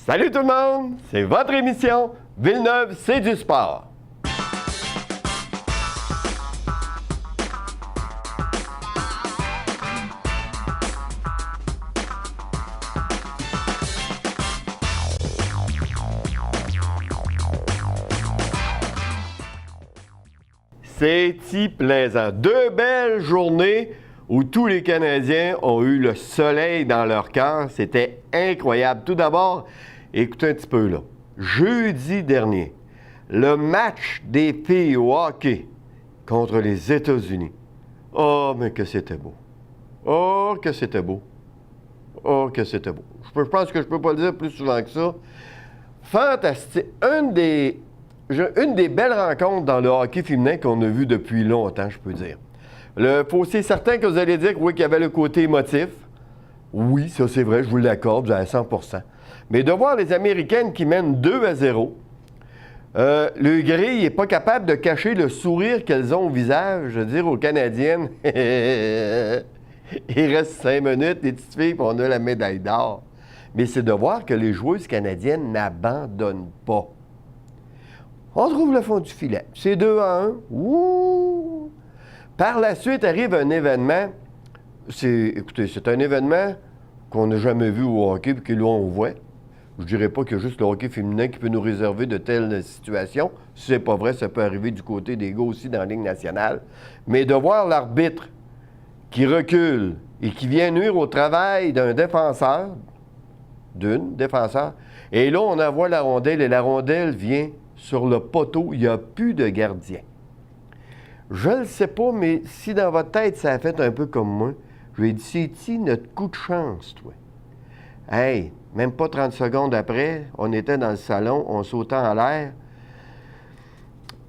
Salut tout le monde, c'est votre émission Villeneuve, c'est du sport. C'est-y plaisant. Deux belles journées où tous les Canadiens ont eu le soleil dans leur cœur. C'était incroyable. Tout d'abord, écoutez un petit peu là. Jeudi dernier, le match des filles au hockey contre les États-Unis. Oh, mais que c'était beau. Oh, que c'était beau. Oh, que c'était beau. Je pense que je peux pas le dire plus souvent que ça. Fantastique. Une des belles rencontres dans le hockey féminin qu'on a vu depuis longtemps, je peux dire. Le fossé, certain que vous allez dire oui, qu'il y avait le côté émotif. Oui, ça c'est vrai, je vous l'accorde, à 100%. Mais de voir les Américaines qui mènent 2-0, le gris n'est pas capable de cacher le sourire qu'elles ont au visage, je veux dire aux Canadiennes. Il reste 5 minutes, les petites filles, puis on a la médaille d'or. Mais c'est de voir que les joueuses canadiennes n'abandonnent pas. On trouve le fond du filet. C'est 2-1. Ouh! Par la suite arrive un événement. Écoutez, c'est un événement qu'on n'a jamais vu au hockey, puis que là, on voit. Je dirais pas qu'il y a juste le hockey féminin qui peut nous réserver de telles situations. Si c'est pas vrai, ça peut arriver du côté des gars aussi dans la Ligue nationale. Mais de voir l'arbitre qui recule et qui vient nuire au travail d'un défenseur, d'une défenseur, et là, on envoie la rondelle et la rondelle vient sur le poteau. Il n'y a plus de gardien. Je ne le sais pas, mais si dans votre tête, ça a fait un peu comme moi, je lui ai dit, c'est-tu notre coup de chance, toi? Hey, même pas 30 secondes après, on était dans le salon, on sautait en l'air.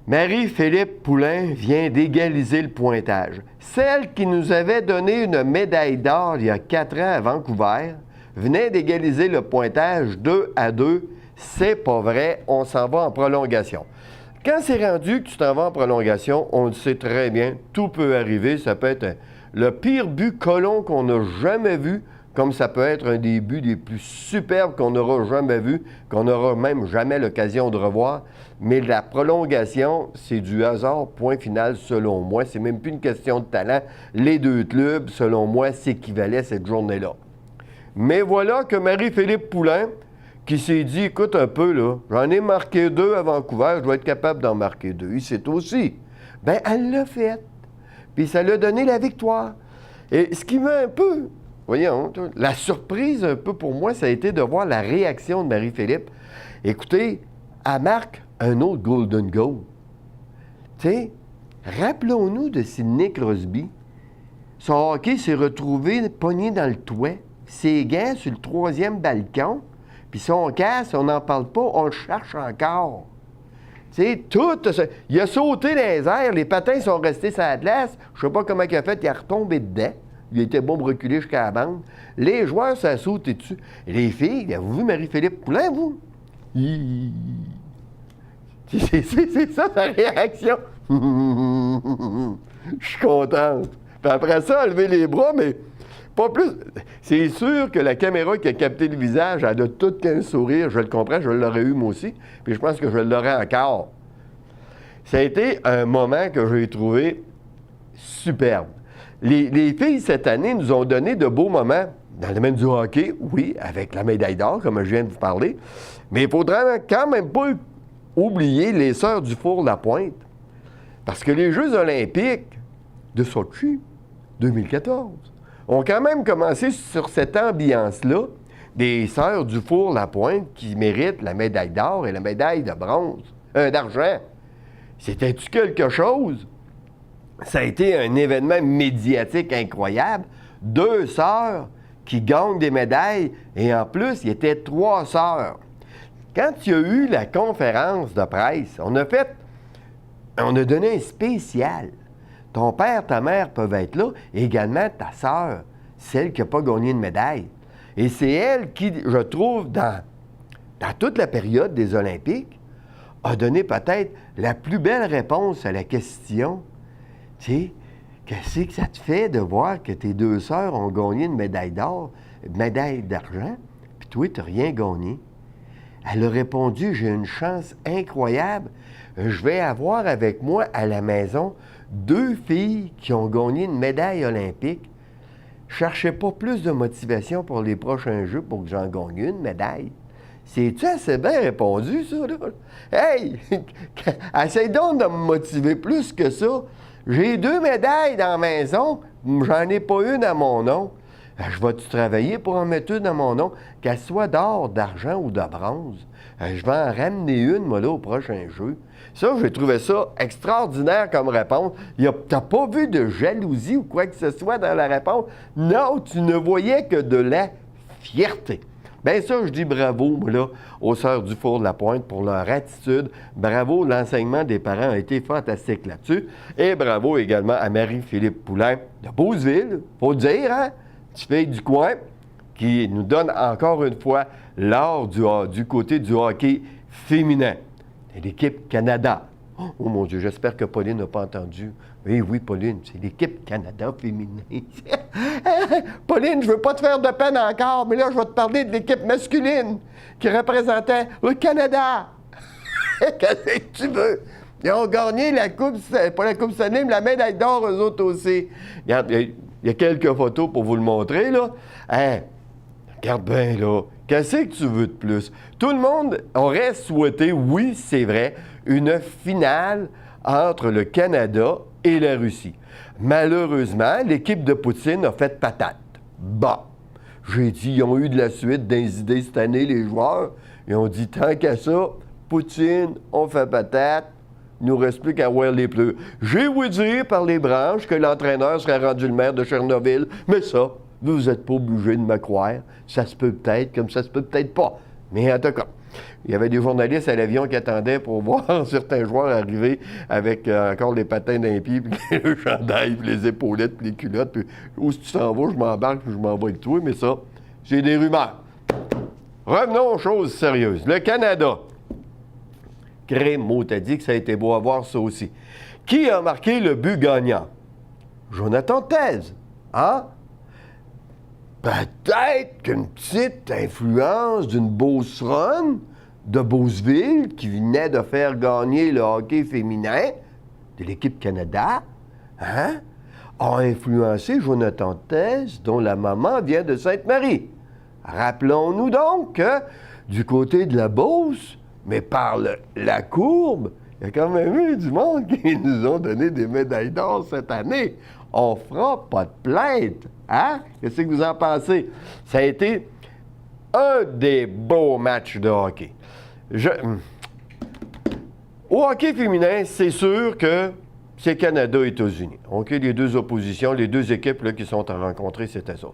Marie-Philippe Poulin vient d'égaliser le pointage. Celle qui nous avait donné une médaille d'or il y a 4 ans à Vancouver venait d'égaliser le pointage 2-2. C'est pas vrai, on s'en va en prolongation. Quand c'est rendu que tu t'en vas en prolongation, on le sait très bien, tout peut arriver. Ça peut être le pire but colon qu'on n'a jamais vu, comme ça peut être un des buts les plus superbes qu'on n'aura jamais vu, qu'on n'aura même jamais l'occasion de revoir. Mais la prolongation, c'est du hasard, point final, selon moi. C'est même plus une question de talent. Les deux clubs, selon moi, s'équivalaient cette journée-là. Mais voilà que Marie-Philippe Poulin, qui s'est dit, écoute un peu, là, j'en ai marqué 2 à Vancouver, je dois être capable d'en marquer 2. Il sait aussi. Bien, elle l'a fait. Puis ça lui a donné la victoire. Et ce qui m'a un peu, voyons, la surprise un peu pour moi, ça a été de voir la réaction de Marie-Philippe. Écoutez, elle marque un autre Golden Goal. Tu sais, rappelons-nous de Sidney Crosby. Son hockey s'est retrouvé pogné dans le toit. Ses gants sur le 3e balcon. Puis son casse, on n'en parle pas, on le cherche encore. Tu sais, tout, il a sauté dans les airs, les patins sont restés sur la glace. Je sais pas comment il a fait, il est retombé dedans. Il était bon pour reculer jusqu'à la bande. Les joueurs, ça a sauté dessus. Et les filles, avez-vous vu Marie-Philippe Poulin, vous? C'est ça sa réaction. Je suis contente. Puis après ça, elle a levé les bras, mais pas plus. C'est sûr que la caméra qui a capté le visage, elle a tout qu'un sourire. Je le comprends, je l'aurais eu moi aussi. Puis je pense que je l'aurais encore. Ça a été un moment que j'ai trouvé superbe. Les filles, cette année, nous ont donné de beaux moments dans le domaine du hockey, oui, avec la médaille d'or, comme je viens de vous parler. Mais il faudra quand même pas oublier les Sœurs du Four-la-Pointe. Parce que les Jeux olympiques de Sochi 2014 ont quand même commencé sur cette ambiance-là des Sœurs du Four-la-Pointe qui méritent la médaille d'or et la médaille de bronze, d'argent. C'était-tu quelque chose? Ça a été un événement médiatique incroyable. 2 sœurs qui gagnent des médailles et en plus, il y était 3 sœurs. Quand il y a eu la conférence de presse, on a donné un spécial. Ton père, ta mère peuvent être là, et également ta sœur, celle qui n'a pas gagné de médaille. Et c'est elle qui, je trouve, dans toute la période des Olympiques, a donné peut-être la plus belle réponse à la question. Tu sais, qu'est-ce que ça te fait de voir que tes 2 sœurs ont gagné une médaille d'or, une médaille d'argent, puis toi, tu n'as rien gagné? Elle a répondu, j'ai une chance incroyable. Je vais avoir avec moi à la maison 2 filles qui ont gagné une médaille olympique. Cherchez pas plus de motivation pour les prochains Jeux pour que j'en gagne une médaille. C'est-tu assez bien répondu, ça, là? Hey! Essaye donc de me motiver plus que ça. J'ai 2 médailles dans la maison, j'en ai pas une à mon nom. Je vais-tu travailler pour en mettre une à mon nom, qu'elle soit d'or, d'argent ou de bronze? Je vais en ramener une, moi, là, au prochain jeu. Ça, j'ai trouvé ça extraordinaire comme réponse. T'as pas vu de jalousie ou quoi que ce soit dans la réponse? Non, tu ne voyais que de la fierté. Bien ça, je dis bravo, moi, là, aux Sœurs du Four-de-la-Pointe pour leur attitude. Bravo, l'enseignement des parents a été fantastique là-dessus. Et bravo également à Marie-Philippe Poulain de Beauceville, faut le dire, hein? Petite fille du coin, qui nous donne encore une fois l'art du côté du hockey féminin. C'est l'équipe Canada. Oh mon Dieu, j'espère que Pauline n'a pas entendu. Oui, Pauline, c'est l'équipe Canada féminin. Pauline, je ne veux pas te faire de peine encore, mais là, je vais te parler de l'équipe masculine qui représentait le Canada. Qu'est-ce que tu veux? Ils ont gagné la Coupe, pas la Coupe Stanley, mais la médaille d'or, eux autres aussi. Regarde, il y a quelques photos pour vous le montrer, là. Hein? Regarde bien, là. Qu'est-ce que tu veux de plus? Tout le monde aurait souhaité, oui, c'est vrai, une finale entre le Canada et la Russie. Malheureusement, l'équipe de Poutine a fait patate. Bon, j'ai dit, ils ont eu de la suite des idées cette année, les joueurs. Ils ont dit, tant qu'à ça, Poutine, on fait patate. Il nous reste plus qu'à voir les pleurs. J'ai ouï dire par les branches que l'entraîneur serait rendu le maire de Chernobyl, mais ça, vous n'êtes pas obligé de me croire. Ça se peut peut-être, comme ça se peut peut-être pas. Mais en tout cas, il y avait des journalistes à l'avion qui attendaient pour voir certains joueurs arriver avec encore les patins d'un pied, puis le chandail, puis les épaulettes, puis les culottes. Puis où si tu t'en vas, je m'embarque, puis je m'en vais avec toi. Mais ça, c'est des rumeurs. Revenons aux choses sérieuses. Le Canada. Crémeau t'a dit que ça a été beau à voir ça aussi. Qui a marqué le but gagnant? Jonathan Thèse. Hein? Peut-être qu'une petite influence d'une Beauceronne de Beauceville qui venait de faire gagner le hockey féminin de l'équipe Canada, hein, a influencé Jonathan Thèse, dont la maman vient de Sainte-Marie. Rappelons-nous donc que du côté de la Beauce, mais par la courbe, il y a quand même eu du monde qui nous ont donné des médailles d'or cette année. On fera pas de plainte. Hein? Qu'est-ce que vous en pensez? Ça a été un des beaux matchs de hockey. Au hockey féminin, c'est sûr que c'est Canada et États-Unis. OK, les deux oppositions, les deux équipes là, qui sont rencontrées, c'était ça.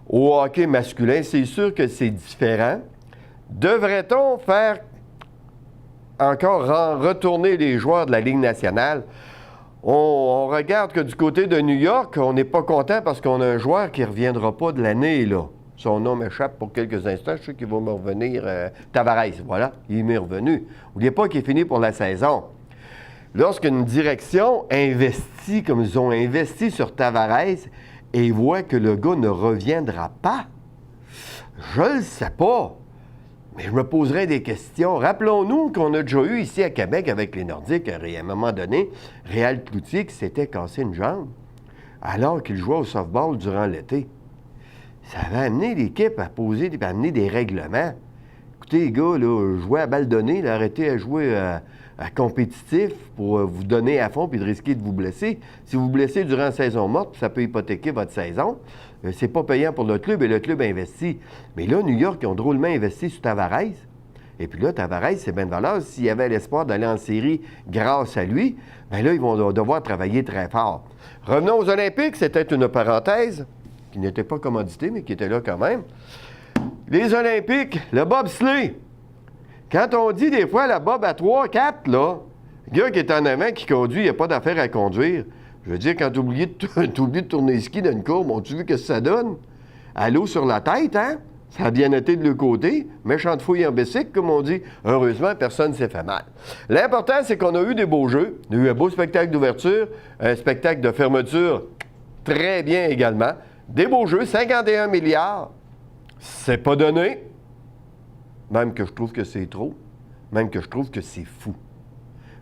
Au hockey masculin, c'est sûr que c'est différent. Devrait-on faire encore retourner les joueurs de la Ligue nationale? On regarde que du côté de New York, on n'est pas content parce qu'on a un joueur qui ne reviendra pas de l'année, là. Son nom m'échappe pour quelques instants. Je sais qu'il va me revenir. Tavares, voilà, il m'est revenu. N'oubliez pas qu'il est fini pour la saison. Lorsqu'une direction investit, comme ils ont investi sur Tavares, et voit que le gars ne reviendra pas, je ne le sais pas. Mais je me poserai des questions. Rappelons-nous qu'on a déjà eu ici à Québec avec les Nordiques, à un moment donné, Réal Cloutier qui s'était cassé une jambe alors qu'il jouait au softball durant l'été. Ça avait amené l'équipe à poser, à amener des règlements. Écoutez, les gars, là, jouez à balle donnée, là, arrêtez à jouer à compétitif pour vous donner à fond puis de risquer de vous blesser. Si vous vous blessez durant la saison morte, ça peut hypothéquer votre saison. C'est pas payant pour le club et le club investit. Mais là, New York, ils ont drôlement investi sur Tavares. Et puis là, Tavares, c'est bien de valeur. S'il y avait l'espoir d'aller en série grâce à lui, bien là, ils vont devoir travailler très fort. Revenons aux Olympiques. C'était une parenthèse qui n'était pas commanditée, mais qui était là quand même. Les Olympiques, le bobsleigh. Quand on dit des fois la bob à 3, 4, là, le gars qui est en avant, qui conduit, il n'y a pas d'affaire à conduire. Je veux dire, quand tu oublies de tourner le ski dans une courbe, as-tu vu ce que ça donne? À l'eau sur la tête, hein? Ça a bien été de l'autre côté. Méchante fouille en bicycle, comme on dit. Heureusement, personne ne s'est fait mal. L'important, c'est qu'on a eu des beaux jeux. On a eu un beau spectacle d'ouverture, un spectacle de fermeture très bien également. Des beaux jeux, 51 milliards. C'est pas donné. même que je trouve que c'est trop, même que je trouve que c'est fou.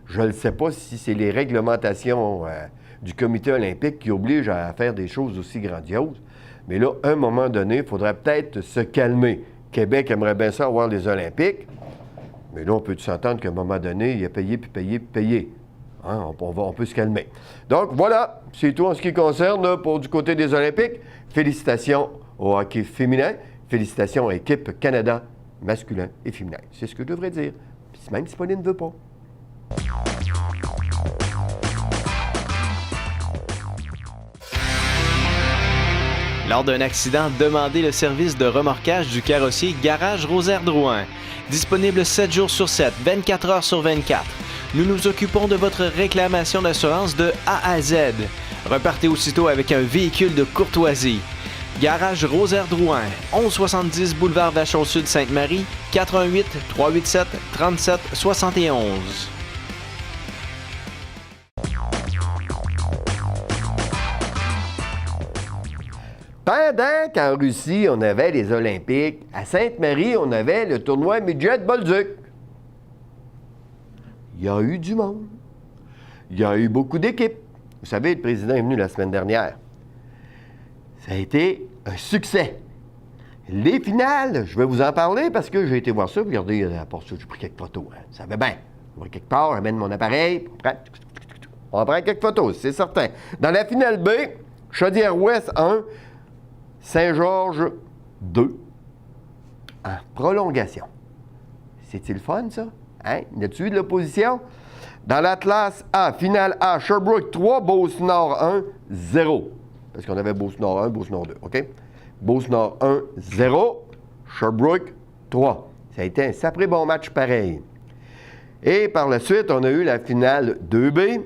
Je ne sais pas si c'est les réglementations du comité olympique qui obligent à faire des choses aussi grandioses, mais là, à un moment donné, il faudrait peut-être se calmer. Québec aimerait bien ça avoir les Olympiques, mais là, on peut s'entendre qu'à un moment donné, il y a payé, puis payé, puis payé. Hein, on peut se calmer. Donc, voilà, c'est tout en ce qui concerne pour du côté des Olympiques. Félicitations au hockey féminin. Félicitations à l'équipe Canada masculin et féminin. C'est ce que je devrais dire, même si Pauline ne veut pas. Lors d'un accident, demandez le service de remorquage du carrossier Garage Rosaire-Drouin. Disponible 7 jours sur 7, 24 heures sur 24. Nous nous occupons de votre réclamation d'assurance de A à Z. Repartez aussitôt avec un véhicule de courtoisie. Garage Rosaire-Drouin, 1170 boulevard Vachon-Sud Sainte-Marie, 88 387 37 71. Pendant qu'en Russie, on avait les Olympiques, à Sainte-Marie, on avait le tournoi Midget Bolduc. Il y a eu du monde. Il y a eu beaucoup d'équipes. Vous savez, le président est venu la semaine dernière. Ça a été un succès. Les finales, je vais vous en parler parce que j'ai été voir ça. Regardez, à part ça, j'ai pris quelques photos. Hein. Ça va bien. Je vais quelque part, j'amène mon appareil. On prend quelques photos, c'est certain. Dans la finale B, Chaudière-Ouest 1, Saint-Georges 2, en prolongation. C'est-il fun, ça? Hein? Y a-tu eu de l'opposition? Dans l'Atlas A, finale A, Sherbrooke 3, Beauce-Nord 1, 0. Parce qu'on avait Beauce-Nord 1, Beauce-Nord 2, OK? Beauce-Nord 1, 0, Sherbrooke 3. Ça a été un sacré bon match pareil. Et par la suite, on a eu la finale 2B.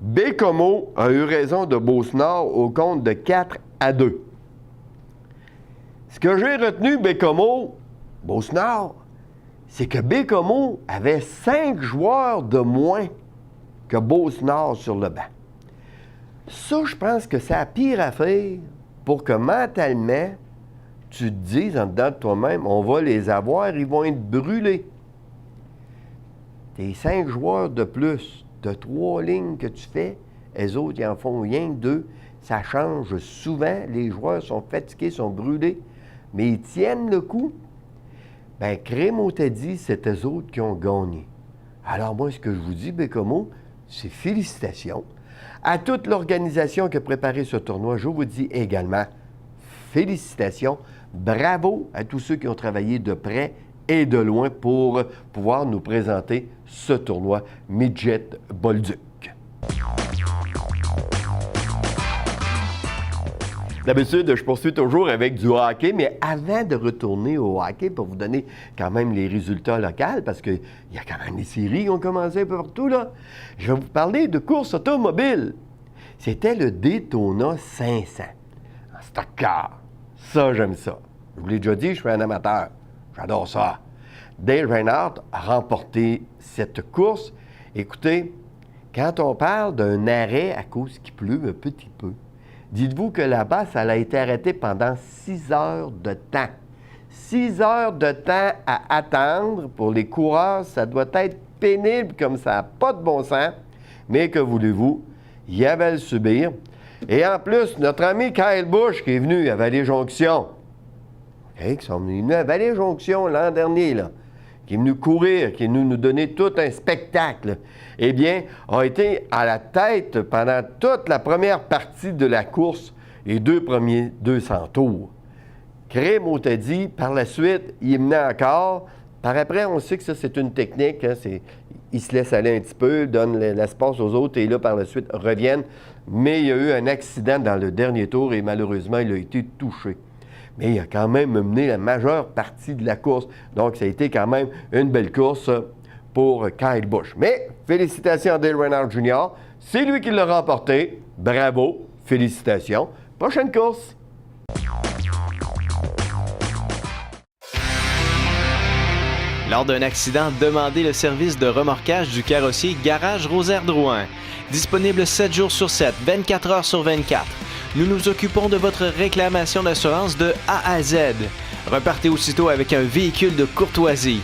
Bécomo a eu raison de Beauce-Nord au compte de 4-2. Ce que j'ai retenu, Bécomo, Beauce-Nord, c'est que Bécomo avait 5 joueurs de moins que Beauce-Nord sur le banc. Ça, je pense que c'est la pire affaire pour que mentalement, tu te dises en dedans de toi-même, on va les avoir, ils vont être brûlés. Tes 5 joueurs de plus, de 3 lignes que tu fais, les autres, ils en font rien que 2. Ça change souvent. Les joueurs sont fatigués, sont brûlés, mais ils tiennent le coup. Bien, Crémeau t'a dit, c'est eux autres qui ont gagné. Alors moi, ce que je vous dis, Bécomo, c'est félicitations. À toute l'organisation qui a préparé ce tournoi, je vous dis également félicitations. Bravo à tous ceux qui ont travaillé de près et de loin pour pouvoir nous présenter ce tournoi Midget Bolduc. D'habitude, je poursuis toujours avec du hockey, mais avant de retourner au hockey, pour vous donner quand même les résultats locaux, parce qu'il y a quand même des séries qui ont commencé un peu partout, là, je vais vous parler de course automobile. C'était le Daytona 500, en stock car. Ça, j'aime ça. Je vous l'ai déjà dit, je suis un amateur. J'adore ça. Dale Earnhardt a remporté cette course. Écoutez, quand on parle d'un arrêt à cause qu'il pleut un petit peu, dites-vous que là-bas, ça a été arrêté pendant 6 heures de temps. 6 heures de temps à attendre pour les coureurs, ça doit être pénible comme ça n'a pas de bon sens. Mais que voulez-vous, il y avait à le subir. Et en plus, notre ami Kyle Busch qui est venu à Vallée-Jonction, qui sont venus à Vallée-Jonction l'an dernier, là, qui est venu courir, qui est venu nous donner tout un spectacle, eh bien, a été à la tête pendant toute la première partie de la course, les 2 premiers 200 tours. Crémeau t'a dit, par la suite, il menait encore. Par après, on sait que ça, c'est une technique. Hein, il se laisse aller un petit peu, donne l'espace aux autres et là, par la suite, reviennent. Mais il y a eu un accident dans le dernier tour et malheureusement, il a été touché. Mais il a quand même mené la majeure partie de la course. Donc, ça a été quand même une belle course pour Kyle Busch. Mais, félicitations à Dale Earnhardt Jr. C'est lui qui l'a remporté. Bravo, félicitations. Prochaine course. Lors d'un accident, demandez le service de remorquage du carrossier Garage Rosaire-Drouin. Disponible 7 jours sur 7, 24 heures sur 24. Nous nous occupons de votre réclamation d'assurance de A à Z. Repartez aussitôt avec un véhicule de courtoisie.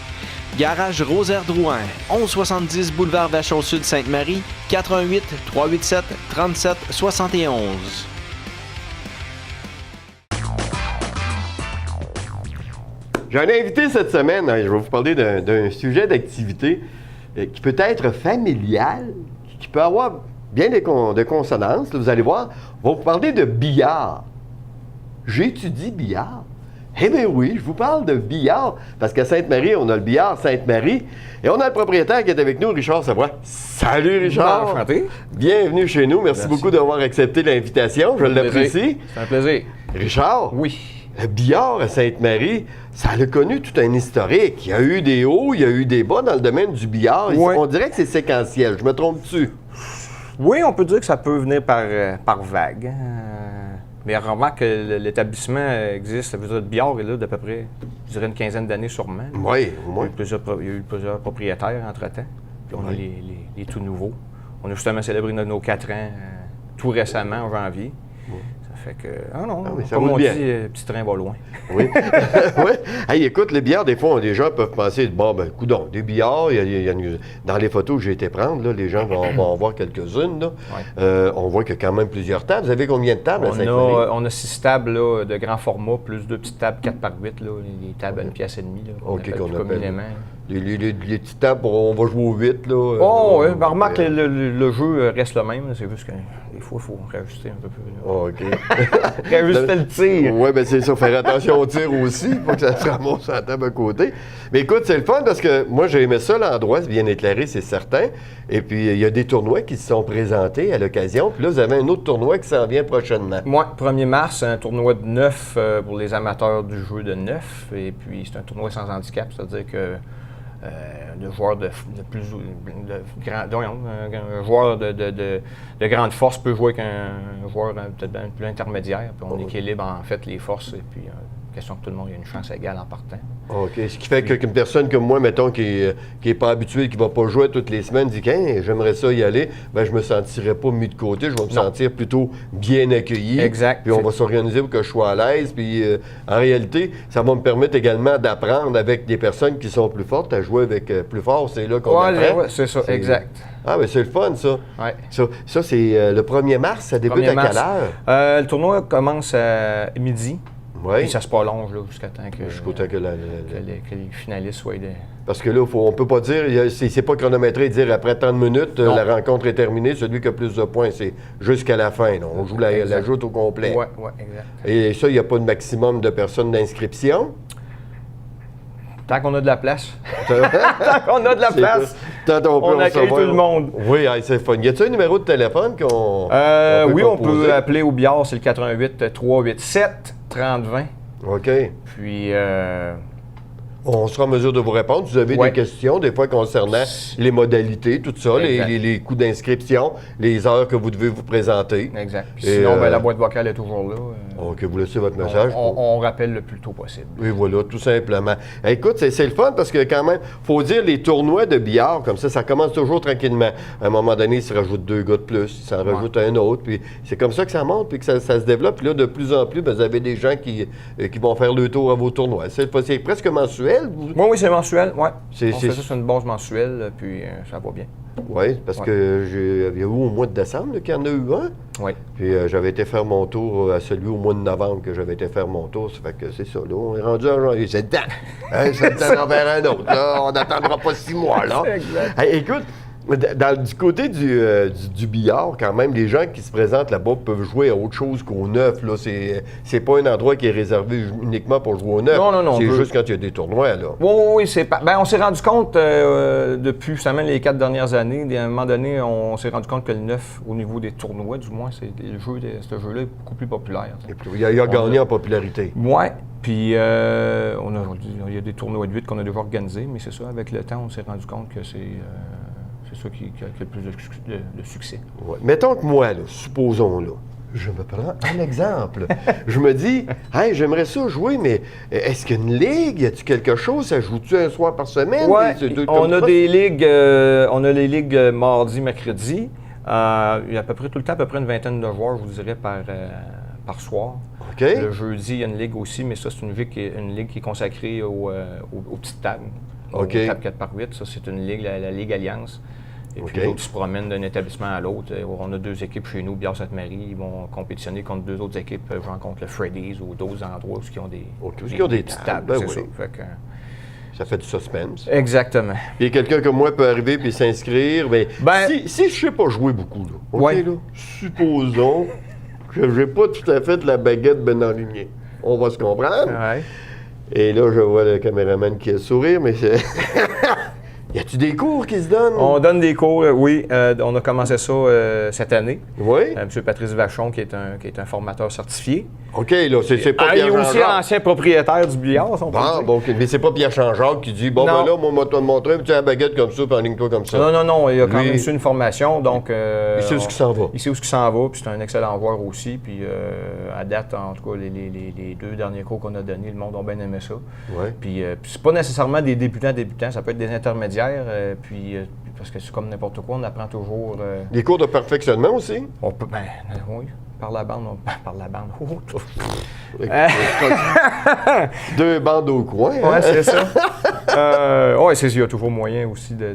Garage Rosaire Drouin, 1170 boulevard Vachon-Sud Sainte-Marie, 88 387 37 71. J'ai un invité cette semaine. Je vais vous parler d'un sujet d'activité qui peut être familial, qui peut avoir bien de consonances. Là, vous allez voir, on va vous parler de billard. J'étudie billard. Eh bien oui, je vous parle de billard, parce qu'à Sainte-Marie, on a le billard Sainte-Marie, et on a le propriétaire qui est avec nous, Richard Savoie. Salut Richard! Enchanté. Bienvenue chez nous. Merci beaucoup d'avoir accepté l'invitation. Je l'apprécie. C'est un plaisir. Richard? Oui. Le billard à Sainte-Marie, ça a connu tout un historique. Il y a eu des hauts, il y a eu des bas dans le domaine du billard. Oui. On dirait que c'est séquentiel. Je me trompe-tu? Oui, on peut dire que ça peut venir par vague. Mais remarque que l'établissement existe, ça veut dire le billard est là d'à peu près, je dirais, une quinzaine d'années sûrement. Oui, au moins. Il y a eu plusieurs propriétaires entre-temps. Puis on a les tout nouveaux. On a justement célébré nos 4 ans tout récemment, en janvier. Ça fait que, ça comme roule on bien. dit, petit train va loin. Oui. Oui. Hey, écoute, les billards, des fois, les gens peuvent penser, bon, ben, coudonc, des billards, dans les photos que j'ai été prendre, là, les gens vont en voir quelques-unes. Là. Ouais. On voit qu'il y a quand même plusieurs tables. Vous avez combien de tables à Sainte-Marie? On a 6 tables là, de grand format, plus 2 petites tables 4 par 8, là, les tables à 1,5 pièce. Là, OK, qu'on plus appelle. communément. Les petites tables, on va jouer au 8, là. Oh, oui. Ben, remarque que le jeu reste le même. C'est juste que des fois, il faut réajuster un peu plus. OK. Réajuster le tir. Oui, bien c'est ça. Faire attention au tir aussi, pour que ça se ramasse à la table à côté. Mais écoute, c'est le fun parce que moi, j'ai aimé ça, l'endroit, c'est bien éclairé, c'est certain. Et puis, il y a des tournois qui se sont présentés à l'occasion. Puis là, vous avez un autre tournoi qui s'en vient prochainement. Moi, 1er mars, c'est un tournoi de 9 pour les amateurs du jeu de 9. Et puis, c'est un tournoi sans handicap, c'est-à-dire que le joueur de grande force peut jouer avec un joueur peut-être un peu plus intermédiaire. Puis on équilibre en fait les forces et puis question que tout le monde ait une chance égale en partant. OK. Ce qui fait qu'une personne comme moi, mettons, qui est pas habituée, qui ne va pas jouer toutes les semaines, dit qu'un j'aimerais ça y aller, bien, je me sentirais pas mis de côté, je vais me sentir plutôt bien accueilli. Exact. Puis on va s'organiser pour que je sois à l'aise. Puis en réalité, ça va me permettre également d'apprendre avec des personnes qui sont plus fortes à jouer avec plus fort. C'est là qu'on apprend. Oui, c'est ça, exact. Ah, mais c'est le fun, ça. Ouais. Ça c'est le 1er mars, ça débute à quelle heure? Le tournoi commence à midi. Oui. Puis ça se prolonge là, jusqu'à temps que les finalistes soient des... Parce que là, on peut pas dire, c'est pas chronométré, dire après tant de minutes, la rencontre est terminée, celui qui a plus de points, c'est jusqu'à la fin. Là. On joue la joute au complet. Oui, exact. Et ça, il n'y a pas de maximum de personnes d'inscription? Tant qu'on a de la place. Tant qu'on a de la place, on accueille tout le monde. Oui, c'est fun. Y a-t-il un numéro de téléphone qu'on oui, on peut appeler au billard, c'est le 88 387 3020. OK. Puis... on sera en mesure de vous répondre. Vous avez des questions, des fois concernant les modalités, tout ça, les coûts d'inscription, les heures que vous devez vous présenter. Exact. Puis sinon, la boîte vocale est toujours là. OK, vous laissez votre message. On rappelle le plus tôt possible. Oui, voilà, tout simplement. Écoute, c'est le fun parce que quand même, il faut dire, les tournois de billard, comme ça commence toujours tranquillement. À un moment donné, il se rajoute 2 gars de plus, il s'en rajoute un autre, puis c'est comme ça que ça monte, puis que ça se développe. Puis là, de plus en plus, vous avez des gens qui vont faire le tour à vos tournois. C'est presque mensuel. Oui, c'est mensuel, oui. On fait ça c'est sur une base mensuelle, puis ça va bien. Oui, parce que il y a eu au mois de décembre qu'il y en a eu un. Oui. Puis j'avais été faire mon tour à celui au mois de novembre que j'avais été faire mon tour. Ça fait que c'est ça, là. On est rendu à janvier. C'est dedans. C'est dedans d'en faire un autre. Là. On n'attendra pas 6 mois, là. Exact. Hey, écoute, du côté du billard, quand même, les gens qui se présentent là-bas peuvent jouer à autre chose qu'au neuf. Là. C'est pas un endroit qui est réservé uniquement pour jouer au neuf. Non. C'est juste quand il y a des tournois, là. Oui, c'est pas... on s'est rendu compte depuis justement les 4 dernières années, à un moment donné, on s'est rendu compte que le neuf, au niveau des tournois, du moins, ce jeu-là est beaucoup plus populaire. Il a gagné en popularité. Oui. Puis, il y a des tournois de 8 qu'on a déjà organisés, mais c'est ça, avec le temps, on s'est rendu compte que c'est ça qui a le plus de succès. Ouais. Mettons que moi, là, supposons, là, je me prends un exemple. Je me dis, hey, j'aimerais ça jouer, mais est-ce qu'il y a une ligue? Y a-t-il quelque chose? Ça joue-tu un soir par semaine? Oui, on a des ligues, on a les ligues mardi, mercredi. Il y a à peu près tout le temps à peu près une vingtaine de joueurs, je vous dirais, par par soir. OK. Le jeudi, il y a une ligue aussi, mais ça, c'est une ligue qui est consacrée aux petites tables. OK. Aux tables 4x8. Ça, c'est une ligue, la Ligue Alliance. Et puis, OK. les autres se promènent d'un établissement à l'autre. On a 2 équipes chez nous, Biard-Sainte-Marie. Ils vont compétitionner contre 2 autres équipes. Je rencontre le Freddy's ou d'autres endroits où ils ont des, des petites tables, tables. ben C'est oui. ça. Fait que, Ça fait du suspense. exactement. Puis quelqu'un comme moi peut arriver puis s'inscrire. Mais si je sais pas jouer beaucoup, là, OK, Ouais. là, supposons que j'ai pas tout à fait la baguette bien enlignée. On va se comprendre. Ouais. Et là, je vois le caméraman qui a le sourire, mais c'est... Y a-tu des cours qui se donnent? On donne des cours, oui. On a commencé ça cette année. Oui? M. Patrice Vachon, qui est un formateur certifié. OK, là, c'est pas Il est Pierre aussi Jean-Jacques. ancien propriétaire du billard, si on peut dire. Bon, OK, mais c'est pas Pierre Jean-Jacques qui dit, bon, Non. ben là, moi, te montrer, tu as la baguette comme ça, puis enligne-toi comme ça. Non, il a quand Lui, même su une formation, donc... il sait où il s'en va. Il sait où il s'en va, puis c'est un excellent joueur aussi. Puis à date, en tout cas, les 2 derniers cours qu'on a donnés, le monde a bien aimé ça. Ouais. Puis c'est pas nécessairement des débutants, ça peut être des intermédiaires, parce que c'est comme n'importe quoi, on apprend toujours... Des cours de perfectionnement aussi? on peut, oui, par la bande, par la bande. Deux bandes au coin. hein? Ouais, c'est ça. Il y a toujours moyen aussi de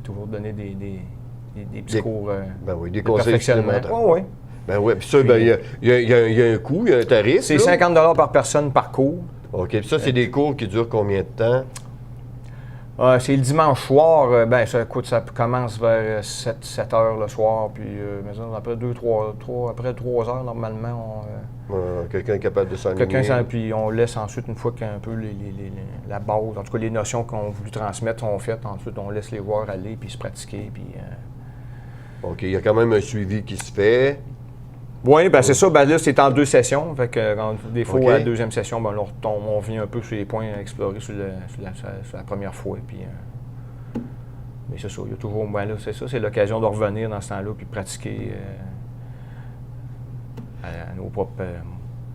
toujours donner des petits cours Ben oui, des de conseils perfectionnement. supplémentaires. Oui. Ben oui, puis ça, ben, il y a un coût, il y a un tarif. C'est là. 50 $ par personne par cours. OK, puis ça, c'est des cours qui durent combien de temps? C'est le dimanche soir. Ça commence vers 7 heures le soir. Puis après 3 heures, normalement, Quelqu'un est capable de s'enligner. puis on laisse ensuite, une fois qu'un peu la base, en tout cas les notions qu'on voulu transmettre sont faites, ensuite on laisse les joueurs aller puis se pratiquer. Puis, OK, il y a quand même un suivi qui se fait. oui, c'est ça. Là, c'est en 2 sessions. Fait que, des fois, OK. à la 2e session, là, on revient un peu sur les points à explorer sur la première fois. Puis, mais c'est ça, il y a toujours... c'est ça, c'est l'occasion de revenir dans ce temps-là puis pratiquer à nos propres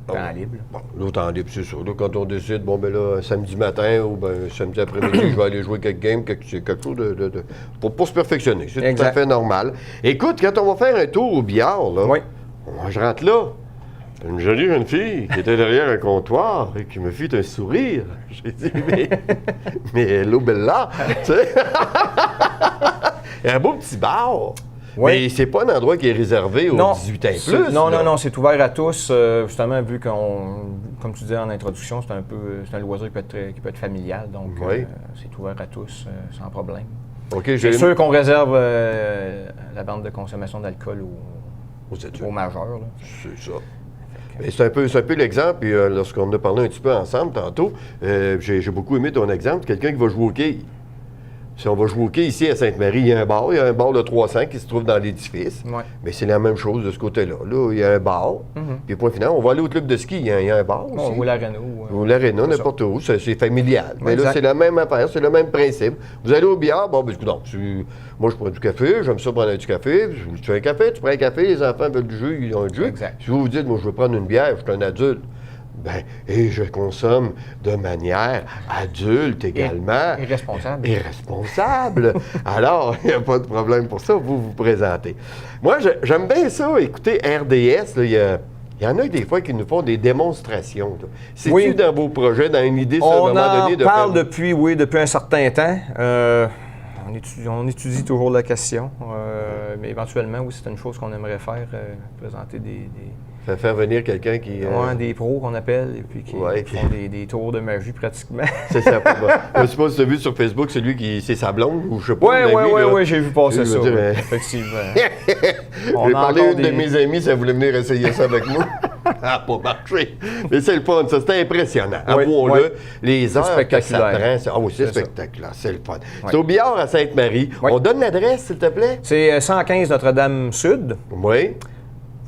temps libres. Bon, là, temps libre, c'est ça. Là, quand on décide, bon, ben là, samedi matin ou ben samedi après-midi, je vais aller jouer quelques games, quelque chose pour se perfectionner. C'est tout à Exact. fait normal. Écoute, quand on va faire un tour au billard, là, Oui. moi, je rentre là. Une jolie jeune fille qui était derrière un comptoir et qui me fit un sourire. J'ai dit, mais hello, Bella! Tu sais? Il y a un beau petit bar. Oui. Mais c'est pas un endroit qui est réservé aux 18 ans et plus. Non, là. non, c'est ouvert à tous. Justement, vu comme tu disais en introduction, c'est un loisir qui peut être familial. Donc, Oui. c'est ouvert à tous sans problème. OK, C'est sûr qu'on réserve la bande de consommation d'alcool aux études. aux majeurs. Là. C'est ça. Mais c'est un peu l'exemple, puis lorsqu'on a parlé un petit peu ensemble tantôt, j'ai beaucoup aimé ton exemple, quelqu'un qui va jouer au quai. Si on va jouer au quai ici à Sainte-Marie, il y a un bar de 300 qui se trouve dans l'édifice. Ouais. Mais c'est la même chose de ce côté-là. Là, il y a un bar, puis point final, on va aller au club de ski, il y a un bar aussi. Ou l'aréna. Ou l'aréna, n'importe où, c'est familial. Mais là, Exact. c'est la même affaire, c'est le même principe. Vous allez au billard, bon, ben, non, moi, je prends du café, j'aime ça prendre du café. Tu veux un café, tu prends un café, les enfants veulent du jus, ils ont du jus. Exact. Si vous vous dites, moi, je veux prendre une bière, je suis un adulte, et je consomme de manière adulte également. Irresponsable. Irresponsable. Alors, il n'y a pas de problème pour ça, vous vous présentez. Moi, j'aime bien ça. Écoutez, RDS, il y en a des fois qui nous font des démonstrations. C'est-tu Oui. dans vos projets, dans une idée, à un On moment en donné, de parle faire... depuis un certain temps. On étudie toujours la question. Mais éventuellement, oui, c'est une chose qu'on aimerait faire, présenter Faire venir quelqu'un qui... des pros qu'on appelle, et puis qui font des tours de magie pratiquement. C'est ça. Je ne sais pas si tu as vu sur Facebook celui qui... C'est sa blonde ou je sais pas. Oui, j'ai vu passer ça. Je veux dire, Effectivement. J'ai parlé à une de mes amies, ça voulait venir essayer ça avec moi. Ça n'a pas marché. Mais c'est le fun, ça. C'était impressionnant. Oui, Avouons-le, oui. les heures que ça spectaculaire. prend. C'est C'est spectaculaire. C'est le fun. Oui. C'est au billard à Sainte-Marie. Oui. On donne l'adresse, s'il te plaît? C'est 115 Notre-Dame-Sud, Oui.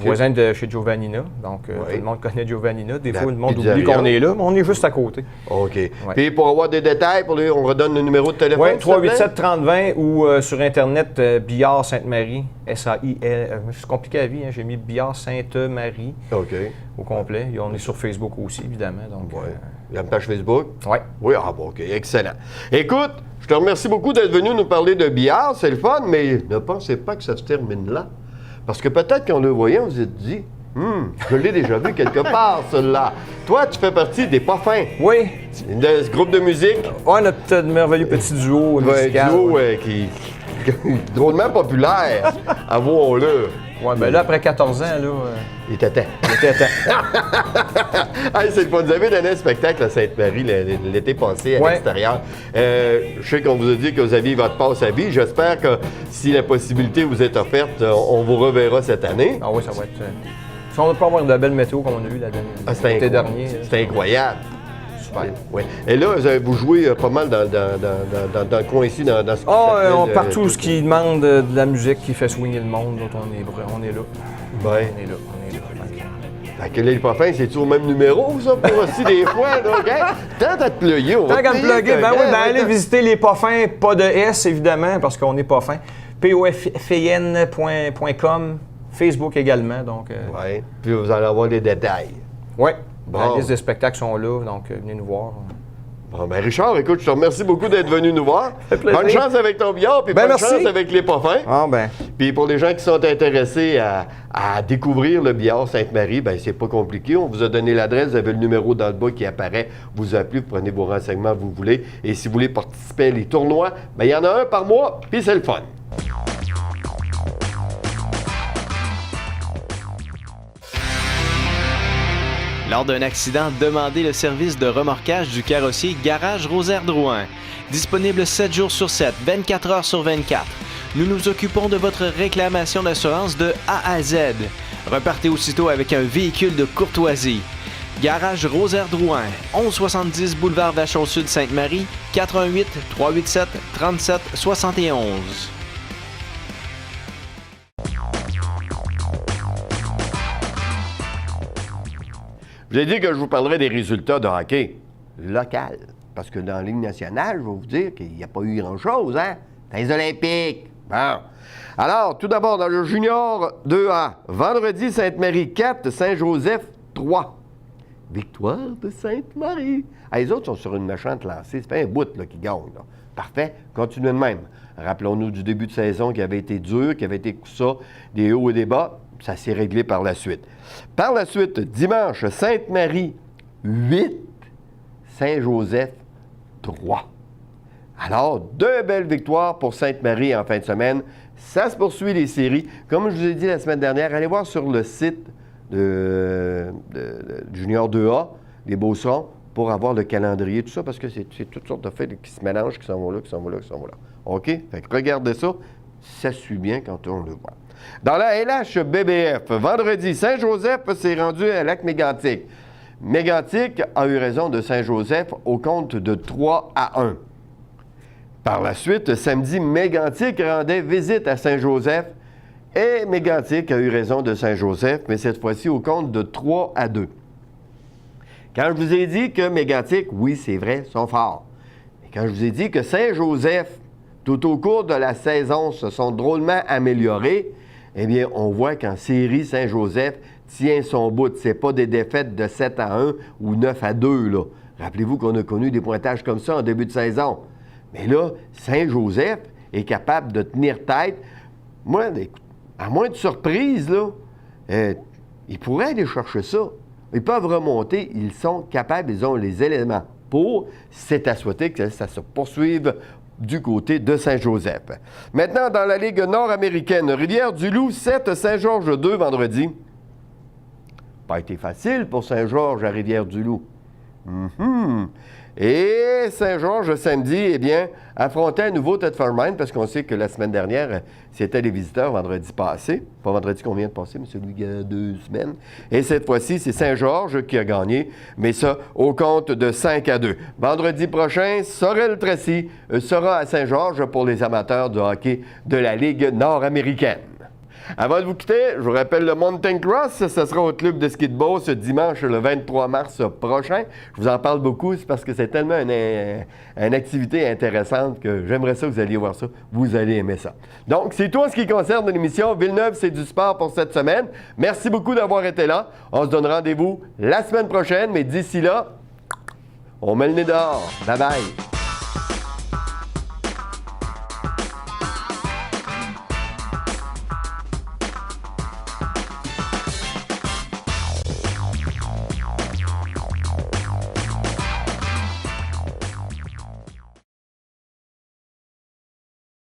voisin de chez Giovannina. Donc, Oui. tout le monde connaît Giovannina. Des La fois, le monde pizzeria. oublie qu'on est là, mais on est juste à côté. OK. Puis pour avoir des détails, on redonne le numéro de téléphone. Oui, 387-3020 ou sur Internet, Billard Sainte-Marie, S-A-I-L. C'est compliqué à vie, hein, j'ai mis Billard Sainte-Marie OK. au complet. Et on est sur Facebook aussi, évidemment. Donc, Ouais. La page Facebook? ouais. Oui, bon, OK, excellent. Écoute, je te remercie beaucoup d'être venu nous parler de billard, c'est le fun, mais ne pensez pas que ça se termine là. Parce que peut-être qu'en le voyant, vous êtes dit, Je l'ai déjà vu quelque part, celui-là. Toi, tu fais partie des pas fins Oui. de ce groupe de musique. Ouais, notre merveilleux petit duo musical. Duo qui drôlement populaire, avouons-le. Ouais, ben là, après 14 ans, là... Il était temps. Hey, c'est le fun. Vous avez donné un spectacle à Sainte-Marie l'été passé à l'extérieur. Je sais qu'on vous a dit que vous aviez votre passe à vie. J'espère que si la possibilité vous est offerte, on vous reverra cette année. Ah oui, ça va être... Si on ne peut avoir de la belle météo comme on a eu l'été dernier. C'était incroyable. Super. Oui. Et là, vous jouez pas mal dans le coin ici, dans ce partout ce qui demande de la musique qui fait swinger le monde, on est là. Ouais. On est là. Fait que les pas fins, c'est-tu au même numéro, ça, pour aussi des fois, là, OK? Tant à te plugger, on va Tant qu'à me plugger, allez visiter les pas fins, pas de S, évidemment, parce qu'on n'est pas fin. POFIN.com, Facebook également, donc... Oui, puis vous allez avoir des détails. Oui. Bon. La liste des spectacles sont là, donc venez nous voir. Bon, ben Richard, écoute, je te remercie beaucoup d'être venu nous voir. Bonne chance avec ton billard, puis bonne chance avec les pas fins. Ah ben. Puis pour les gens qui sont intéressés à découvrir le billard Sainte-Marie, ben c'est pas compliqué. On vous a donné l'adresse, vous avez le numéro dans le bas qui apparaît. Vous appelez, vous prenez vos renseignements, vous voulez. Et si vous voulez participer à les tournois, ben il y en a un par mois, puis c'est le fun. Lors d'un accident, demandez le service de remorquage du carrossier Garage Rosaire-Drouin. Disponible 7 jours sur 7, 24 heures sur 24. Nous nous occupons de votre réclamation d'assurance de A à Z. Repartez aussitôt avec un véhicule de courtoisie. Garage Rosaire-Drouin, 1170 boulevard Vachon-Sud Sainte-Marie, 88 387 37 71. Je vous ai dit que je vous parlerai des résultats de hockey local. Parce que dans la Ligue nationale, je vais vous dire qu'il n'y a pas eu grand-chose, hein? Dans les Olympiques. Bon. Alors, tout d'abord, dans le junior 2A, vendredi, Sainte-Marie 4, Saint-Joseph 3. Victoire de Sainte-Marie. Ah, les autres sont sur une méchante lancée. C'est pas un bout là, qui gagne. Là. Parfait. Continuez de même. Rappelons-nous du début de saison qui avait été dur, qui avait été ça, des hauts et des bas. Ça s'est réglé par la suite. Par la suite, dimanche, Sainte-Marie 8, Saint-Joseph 3. Alors, 2 belles victoires pour Sainte-Marie en fin de semaine. Ça se poursuit les séries. Comme je vous ai dit la semaine dernière, allez voir sur le site de Junior 2A, les Beaucerons, pour avoir le calendrier, tout ça, parce que c'est toutes sortes de faits qui se mélangent, qui s'en vont là, qui s'en vont là, qui s'en vont là. OK? Fait que regardez ça. Ça suit bien quand on le voit. Dans la LHBBF, vendredi, Saint-Joseph s'est rendu à Lac-Mégantic. Mégantic a eu raison de Saint-Joseph au compte de 3-1. Par la suite, samedi, Mégantic rendait visite à Saint-Joseph et Mégantic a eu raison de Saint-Joseph, mais cette fois-ci au compte de 3-2. Quand je vous ai dit que Mégantic, oui, c'est vrai, sont forts. Et quand je vous ai dit que Saint-Joseph, tout au cours de la saison, se sont drôlement améliorés, eh bien, on voit qu'en série, Saint-Joseph tient son bout. Ce n'est pas des défaites de 7-1 ou 9-2, là. Rappelez-vous qu'on a connu des pointages comme ça en début de saison. Mais là, Saint-Joseph est capable de tenir tête. Moi, à moins de surprise, là, ils pourraient aller chercher ça. Ils peuvent remonter. Ils sont capables, ils ont les éléments pour. C'est à souhaiter que ça se poursuive du côté de Saint-Joseph. Maintenant, dans la Ligue nord-américaine, Rivière-du-Loup, 7, Saint-Georges 2, vendredi. Pas été facile pour Saint-Georges à Rivière-du-Loup. Et Saint-Georges, samedi, eh bien, affrontait à nouveau Thetford-Mines, parce qu'on sait que la semaine dernière, c'était les visiteurs vendredi passé. Pas vendredi qu'on vient de passer, mais celui il y a 2 semaines. Et cette fois-ci, c'est Saint-Georges qui a gagné, mais ça, au compte de 5-2. Vendredi prochain, Sorel-Tracy sera à Saint-Georges pour les amateurs de hockey de la Ligue nord-américaine. Avant de vous quitter, je vous rappelle le Mountain Cross, ce sera au club de ski de Beauce ce dimanche le 23 mars prochain. Je vous en parle beaucoup, c'est parce que c'est tellement une activité intéressante que j'aimerais ça que vous alliez voir ça. Vous allez aimer ça. Donc, c'est tout en ce qui concerne l'émission Villeneuve, c'est du sport pour cette semaine. Merci beaucoup d'avoir été là. On se donne rendez-vous la semaine prochaine, mais d'ici là, on met le nez dehors. Bye bye!